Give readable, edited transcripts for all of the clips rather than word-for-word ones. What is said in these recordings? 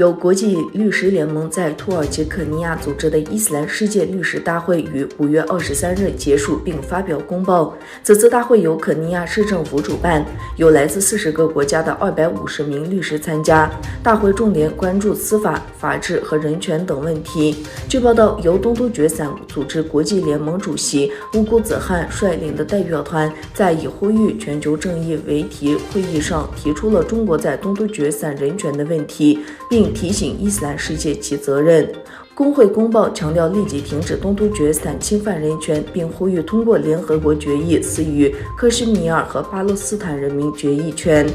由国际律师联盟在土耳其肯尼亚组织的伊斯兰世界律师大会于5月23日结束并发表公报。此次大会由肯尼亚市政府主办，有来自40个国家的250名律师参加。大会重点关注司法、法治和人权等问题。据报道，由东突厥散组织国际联盟主席乌古子汗率领的代表团在以呼吁全球正义为题会议上提出了中国在东突厥散人权的问题，并提醒伊斯兰世界其责任。工会公报强调立即停止东突厥散侵犯人权，并呼吁通过联合国决议赐予克什米尔和巴勒斯坦人民决议权。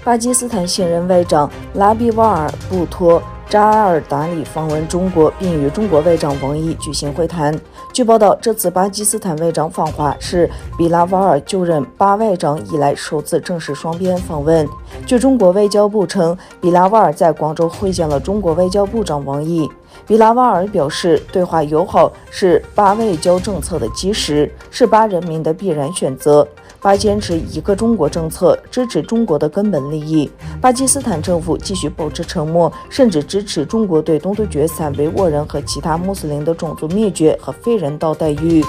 巴基斯坦现任外长拉比瓦尔·布托扎尔达里访问中国，并与中国外长王毅举行会谈。据报道，这次巴基斯坦外长访华是比拉瓦尔就任巴外长以来首次正式双边访问。据中国外交部称，比拉瓦尔在广州会见了中国外交部长王毅。比拉瓦尔表示，对华友好是巴外交政策的基石，是巴人民的必然选择。巴坚持一个中国政策，支持中国的根本利益。巴基斯坦政府继续保持沉默，甚至支持中国对东突厥散维吾尔人和其他穆斯林的种族灭绝和非人道待遇。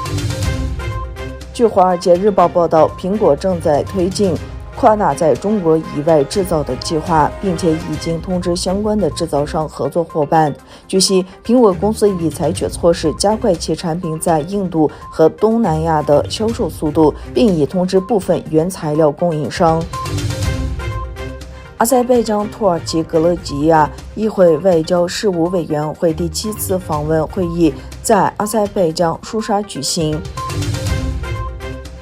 据《华尔街日报》报道，苹果正在推进扩大在中国以外制造的计划，并且已经通知相关的制造商合作伙伴。据悉，苹果公司已采取措施加快其产品在印度和东南亚的销售速度，并已通知部分原材料供应商。阿塞拜疆土耳其格勒吉亚议会外交事务委员会第7次访问会议在阿塞拜疆舒沙举行。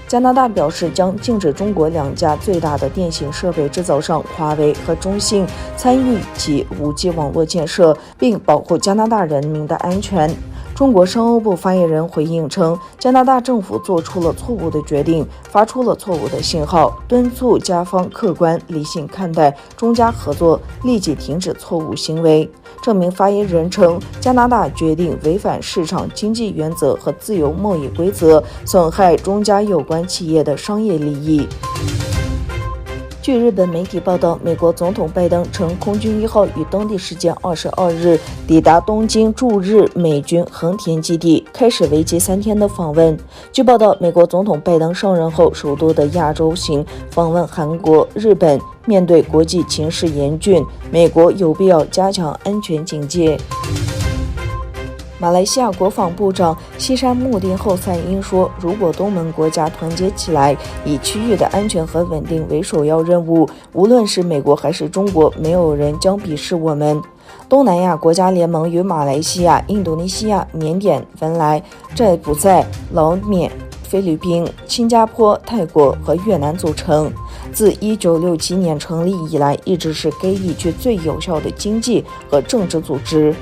加拿大表示将禁止中国2家最大的电信设备制造商华为和中兴参与其 5G 网络建设，并保护加拿大人民的安全。中国商务部发言人回应称，加拿大政府做出了错误的决定，发出了错误的信号，敦促加方客观理性看待中加合作，立即停止错误行为。这名发言人称，加拿大决定违反市场经济原则和自由贸易规则，损害中加有关企业的商业利益。据日本媒体报道，美国总统拜登乘空军1号于当地时间22日抵达东京驻日美军横田基地，开始为期3天的访问。据报道，美国总统拜登上任后首度的亚洲行访问韩国、日本。面对国际情势严峻，美国有必要加强安全警戒。马来西亚国防部长西山穆丁后赛因说，如果东盟国家团结起来，以区域的安全和稳定为首要任务，无论是美国还是中国，没有人将鄙视我们。东南亚国家联盟由马来西亚、印度尼西亚、缅甸、文莱、柬埔寨、老缅、菲律宾、新加坡、泰国和越南组成。自1967年成立以来，一直是该地区最有效的经济和政治组织。